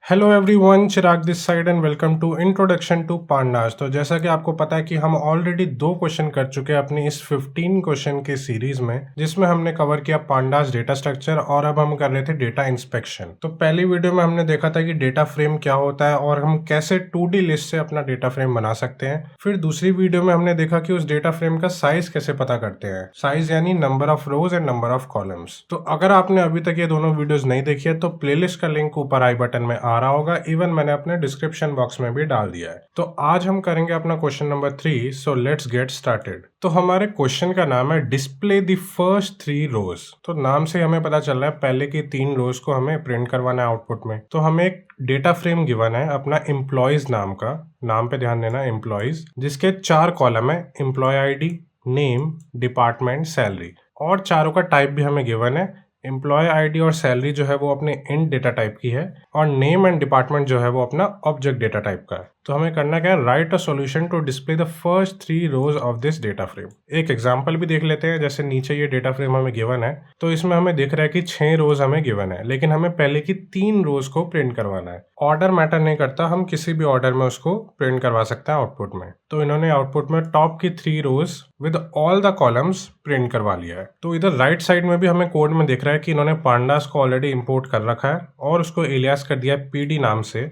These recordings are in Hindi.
Hello everyone, Chirag this side and welcome to introduction to pandas. तो जैसा कि आपको पता है कि हम ऑलरेडी 2 क्वेश्चन कर चुके हैं अपनी इस 15 क्वेश्चन के सीरीज में, जिसमें हमने कवर किया पांडास डेटा स्ट्रक्चर और अब हम कर रहे थे डेटा इंस्पेक्शन। तो पहली वीडियो में हमने देखा था कि डेटा फ्रेम क्या होता है और हम कैसे 2D लिस्ट से अपना डेटा फ्रेम बना सकते हैं। फिर दूसरी वीडियो में हमने देखा कि उस डेटा फ्रेम का साइज कैसे पता करते हैं, साइज यानी number of rose and number of columns. तो अगर आपने अभी तक ये दोनों वीडियोस नहीं देखी है तो प्लेलिस्ट का लिंक ऊपर आई बटन में आ रहा होगा, इवन मैंने अपने डिस्क्रिप्शन बॉक्स में भी डाल दिया है। तो आज हम करेंगे अपना question number 3। So let's get started. तो हमारे क्वेश्चन का नाम है डिस्प्ले द फर्स्ट 3 रोज। तो नाम से हमें पता चल रहा है पहले की 3 रोज को हमें प्रिंट करवाना है आउटपुट में। तो हमें एक डेटा फ्रेम गिवन है अपना एम्प्लॉयज नाम का, नाम पे ध्यान देना एम्प्लॉयज, जिसके 4 कॉलम है, employee ID, name, department, salary, और चारों का टाइप भी हमें गिवन है। एम्प्लॉय आईडी और सैलरी जो है वो अपने इंट डेटा टाइप की है और नेम एंड डिपार्टमेंट जो है वो अपना ऑब्जेक्ट डेटा टाइप का है। तो हमें करना क्या है, write a solution to display the first 3 rows of this data frame. एक एग्जांपल भी देख लेते हैं। जैसे नीचे ये डेटा फ्रेम हमें गिवन है, तो इसमें हमें दिख रहा है कि 6 रोज हमें गिवन है, लेकिन हमें पहले की 3 रोज को प्रिंट करवाना है। ऑर्डर मैटर नहीं करता, हम किसी भी ऑर्डर में उसको प्रिंट करवा सकते हैं आउटपुट में। तो इन्होंने आउटपुट में टॉप की 3 rows with all the columns print करवा लिया है। तो इधर राइट साइड में भी हमें कोड में दिख रहा है कि इन्होंने पांडास को ऑलरेडी इंपोर्ट कर रखा है और उसको एलियास कर दिया है पीडी नाम से।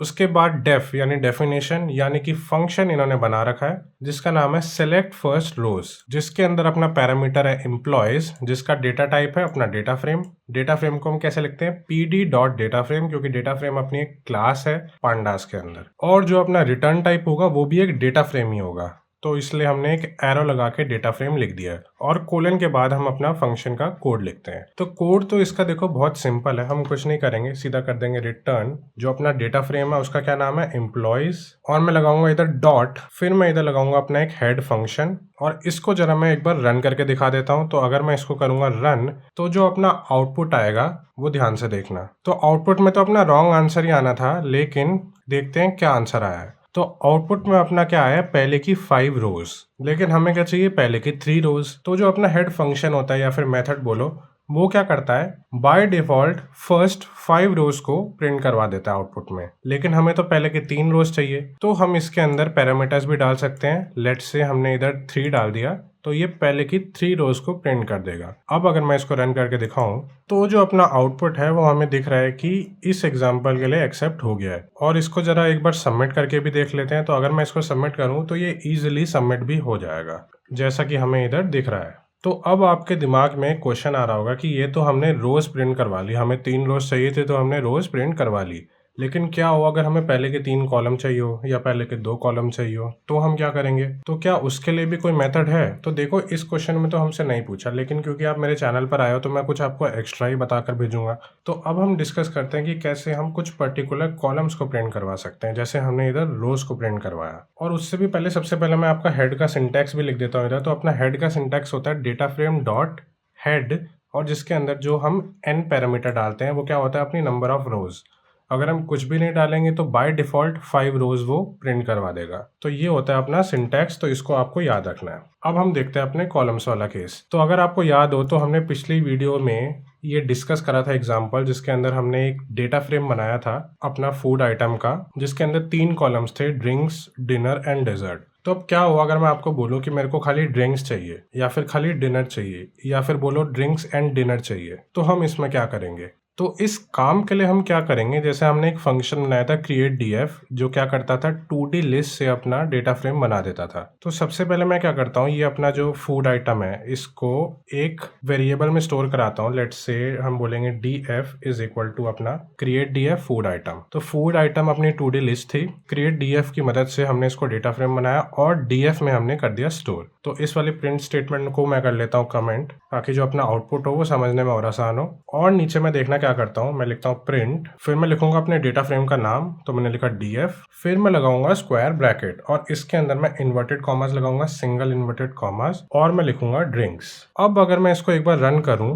उसके बाद डेफ यानी डेफिनेशन यानी कि फंक्शन इन्होंने बना रखा है जिसका नाम है सेलेक्ट फर्स्ट रोज, जिसके अंदर अपना पैरामीटर है एम्प्लॉयज, जिसका डेटा टाइप है अपना डेटा फ्रेम। डेटा फ्रेम को हम कैसे लिखते हैं, पीडी डॉट डेटा फ्रेम, क्योंकि डेटा फ्रेम अपनी एक क्लास है पांडास के अंदर। और जो अपना रिटर्न टाइप होगा वो भी एक डेटा फ्रेम ही होगा, तो इसलिए हमने एक एरो लगा के डेटा फ्रेम लिख दिया है और कोलन के बाद हम अपना फंक्शन का कोड लिखते हैं। तो कोड तो इसका देखो बहुत सिंपल है, हम कुछ नहीं करेंगे, सीधा कर देंगे रिटर्न जो अपना डेटा फ्रेम है उसका क्या नाम है, एम्प्लॉयज, और मैं लगाऊंगा इधर डॉट, फिर मैं इधर लगाऊंगा अपना एक हेड फंक्शन। और इसको जरा मैं एक बार रन करके दिखा देता हूं। तो अगर मैं इसको करूंगा रन, तो जो अपना आउटपुट आएगा वो ध्यान से देखना। तो आउटपुट में तो अपना रॉन्ग आंसर ही आना था, लेकिन देखते हैं क्या आंसर आया है। तो आउटपुट में अपना क्या आया, पहले की 5 रोज, लेकिन हमें क्या चाहिए, पहले की 3 रोज। तो जो अपना हेड फंक्शन होता है या फिर मेथड बोलो, वो क्या करता है, बाय डिफॉल्ट फर्स्ट 5 रोज को प्रिंट करवा देता है आउटपुट में, लेकिन हमें तो पहले की 3 रोज चाहिए। तो हम इसके अंदर पैरामीटर्स भी डाल सकते हैं। लेट्स से हमने इधर 3 डाल दिया, तो ये पहले की 3 रोज को प्रिंट कर देगा। अब अगर मैं इसको रन करके दिखाऊं, तो जो अपना आउटपुट है वो हमें दिख रहा है कि इस एग्जांपल के लिए एक्सेप्ट हो गया है। और इसको जरा एक बार सबमिट करके भी देख लेते हैं। तो अगर मैं इसको सबमिट करूं तो ये इजीली सबमिट भी हो जाएगा, जैसा कि हमें इधर दिख रहा है। तो अब आपके दिमाग में क्वेश्चन आ रहा होगा कि ये तो हमने रोज प्रिंट करवा ली, हमें 3 रोज चाहिए थे तो हमने रोज प्रिंट करवा ली, लेकिन क्या हो अगर हमें पहले के 3 कॉलम चाहिए हो या पहले के 2 कॉलम चाहिए हो, तो हम क्या करेंगे। तो क्या उसके लिए भी कोई मेथड है। तो देखो इस क्वेश्चन में तो हमसे नहीं पूछा, लेकिन क्योंकि आप मेरे चैनल पर आए हो तो मैं कुछ आपको एक्स्ट्रा ही बताकर भेजूंगा। तो अब हम डिस्कस करते हैं कि कैसे हम कुछ पर्टिकुलर कॉलम्स को प्रिंट करवा सकते हैं, जैसे हमने इधर रोज को प्रिंट करवाया। और उससे भी पहले सबसे पहले मैं आपका हेड का सिंटैक्स भी लिख देता हूँ इधर। तो अपना हेड का सिंटैक्स होता है डेटा फ्रेम डॉट हेड, और जिसके अंदर जो हम n पैरामीटर डालते हैं वो क्या होता है, अपनी नंबर ऑफ रोज। अगर हम कुछ भी नहीं डालेंगे तो बाय डिफॉल्ट 5 रोज वो प्रिंट करवा देगा। तो ये होता है अपना सिंटैक्स, तो इसको आपको याद रखना है। अब हम देखते हैं अपने कॉलम्स वाला केस। तो अगर आपको याद हो तो हमने पिछली वीडियो में ये डिस्कस करा था एग्जांपल, जिसके अंदर हमने एक डेटा फ्रेम बनाया था अपना फूड आइटम का, जिसके अंदर 3 कॉलम्स थे, ड्रिंक्स, डिनर एंड डेजर्ट। तो अब क्या हुआ अगर मैं आपको बोलूं कि मेरे को खाली ड्रिंक्स चाहिए या फिर खाली डिनर चाहिए या फिर बोलो ड्रिंक्स एंड डिनर चाहिए, तो हम इसमें क्या करेंगे। तो इस काम के लिए हम क्या करेंगे, जैसे हमने एक फंक्शन बनाया था क्रिएट डीएफ, जो क्या करता था 2D लिस्ट से अपना डेटा फ्रेम बना देता था। तो सबसे पहले मैं क्या करता हूँ, ये अपना जो फूड आइटम है इसको एक वेरिएबल में स्टोर कराता हूँ। लेट्स से हम बोलेंगे df इज इक्वल टू अपना क्रिएट df फूड आइटम। तो फूड आइटम अपनी 2D लिस्ट थी, क्रिएट df की मदद से हमने इसको डेटा फ्रेम बनाया और df में हमने कर दिया स्टोर। तो इस वाले प्रिंट स्टेटमेंट को मैं कर लेता हूँ कमेंट, ताकि जो अपना आउटपुट हो वो समझने में और आसान हो। और नीचे मैं देखना क्या करता हूँ, मैं लिखता हूँ प्रिंट, फिर मैं लिखूंगा अपने डेटा फ्रेम का नाम, तो मैंने लिखा df, फिर मैं लगाऊंगा स्क्वायर ब्रैकेट और इसके अंदर मैं इन्वर्टेड कॉमास लगाऊंगा, सिंगल इन्वर्टेड कॉमास, और मैं लिखूंगा ड्रिंक्स। अब अगर मैं इसको एक बार रन करूं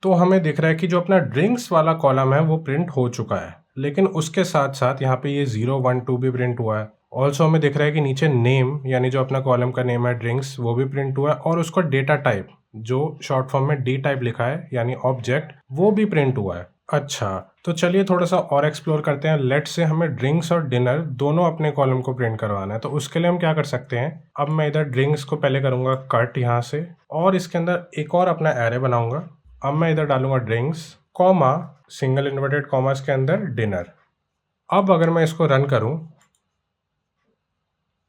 तो हमें दिख रहा है कि जो अपना ड्रिंक्स वाला कॉलम है वो प्रिंट हो चुका है, लेकिन उसके साथ साथ यहाँ पे ये 0, 1, 2 भी प्रिंट हुआ है। ऑल्सो हमें दिख रहा है कि नीचे नेम यानी जो अपना कॉलम का नेम है ड्रिंक्स, वो भी प्रिंट हुआ है, और उसका डेटा टाइप जो शॉर्ट फॉर्म में डी टाइप लिखा है यानी ऑब्जेक्ट, वो भी प्रिंट हुआ है। अच्छा, तो चलिए थोड़ा सा और एक्सप्लोर करते हैं। लेट से हमें ड्रिंक्स और डिनर दोनों अपने कॉलम को प्रिंट करवाना है, तो उसके लिए हम क्या कर सकते हैं। अब मैं इधर ड्रिंक्स को पहले करूँगा कट यहाँ से, और इसके अंदर एक और अपना एरे बनाऊँगा। अब मैं इधर डालूँगा drinks comma single inverted commas के अंदर डिनर। अब अगर मैं इसको रन करूँ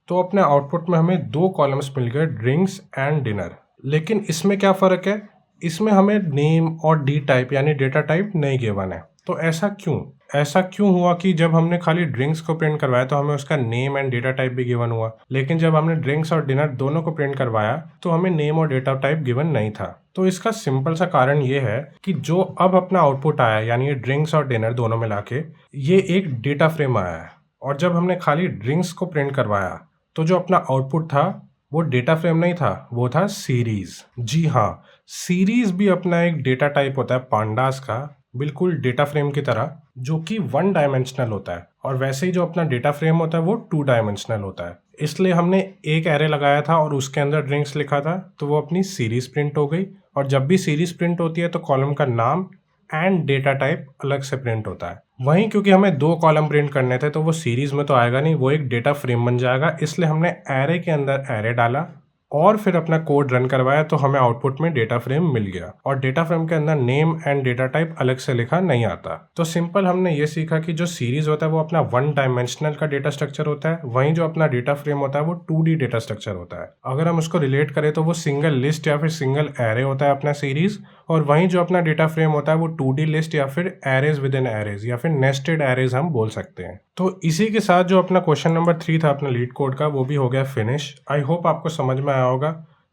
तो अपने आउटपुट में हमें 2 कॉलम्स मिल गए, ड्रिंक्स एंड डिनर। लेकिन इसमें क्या फ़र्क है, इसमें हमें नेम और डी टाइप यानी डेटा टाइप नहीं गिवन है। तो ऐसा क्यों? ऐसा क्यों हुआ कि जब हमने खाली ड्रिंक्स को प्रिंट करवाया तो हमें उसका नेम एंड डेटा टाइप भी गिवन हुआ, लेकिन जब हमने ड्रिंक्स और डिनर दोनों को प्रिंट करवाया तो हमें नेम और डेटा टाइप गिवन नहीं था। तो इसका सिंपल सा कारण ये है कि जो अब अपना आउटपुट आया यानी ये ड्रिंक्स और डिनर दोनों मिला के ये एक डेटा फ्रेम आया है, और जब हमने खाली ड्रिंक्स को प्रिंट करवाया तो जो अपना आउटपुट था वो डेटा फ्रेम नहीं था, वो था सीरीज। जी हाँ, सीरीज भी अपना एक डेटा टाइप होता है पांडास का, बिल्कुल डेटा फ्रेम की तरह, जो कि 1 डायमेंशनल होता है। और वैसे ही जो अपना डेटा फ्रेम होता है वो 2 डायमेंशनल होता है। इसलिए हमने एक एरे लगाया था और उसके अंदर ड्रिंक्स लिखा था, तो वो अपनी सीरीज प्रिंट हो गई। और जब भी सीरीज प्रिंट होती है तो कॉलम का नाम एंड डेटा टाइप अलग से प्रिंट होता है। वहीं क्योंकि हमें 2 कॉलम प्रिंट करने थे तो वो सीरीज में तो आएगा नहीं, वो एक डेटा फ्रेम बन जाएगा। इसलिए हमने एरे के अंदर एरे डाला और फिर अपना कोड रन करवाया, तो हमें आउटपुट में डेटा फ्रेम मिल गया। और डेटा फ्रेम के अंदर नेम एंड डेटा टाइप अलग से लिखा नहीं आता। तो सिंपल हमने ये सीखा कि जो सीरीज होता है वो अपना 1 डायमेंशनल का डेटा स्ट्रक्चर होता है, वहीं जो अपना डेटा फ्रेम होता है वो 2D डेटा स्ट्रक्चर होता है। अगर हम उसको रिलेट करें तो वो सिंगल लिस्ट या फिर सिंगल एरे होता है अपना सीरीज, और वहीं जो अपना डेटा फ्रेम होता है वो 2D लिस्ट या फिर एरेज विद इन एरेज या फिर नेस्टेड एरेज हम बोल सकते हैं। तो इसी के साथ जो अपना क्वेश्चन नंबर 3 था अपना लीड कोड का, वो भी हो गया फिनिश। आई होप आपको समझ में आया होगा।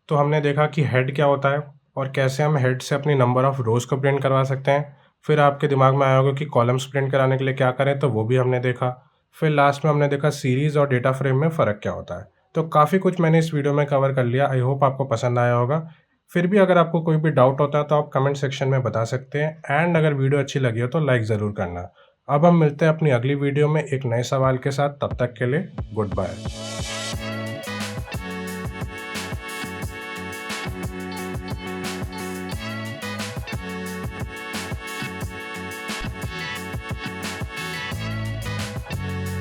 तो हमने देखा कि हेड क्या होता है और कैसे हम हेड से अपनी नंबर ऑफ रोज को प्रिंट करवा सकते हैं। फिर आपके दिमाग में आया होगा कि कॉलम्स प्रिंट कराने के लिए क्या करें, तो वो भी हमने देखा। फिर लास्ट में हमने देखा सीरीज और डेटा फ्रेम में फ़र्क क्या होता है। तो काफ़ी कुछ मैंने इस वीडियो में कवर कर लिया। आई होप आपको पसंद आया होगा। फिर भी अगर आपको कोई भी डाउट होता है तो आप कमेंट सेक्शन में बता सकते हैं, एंड अगर वीडियो अच्छी लगी हो तो लाइक ज़रूर करना। अब हम मिलते हैं अपनी अगली वीडियो में एक नए सवाल के साथ। तब तक के लिए गुड बाय।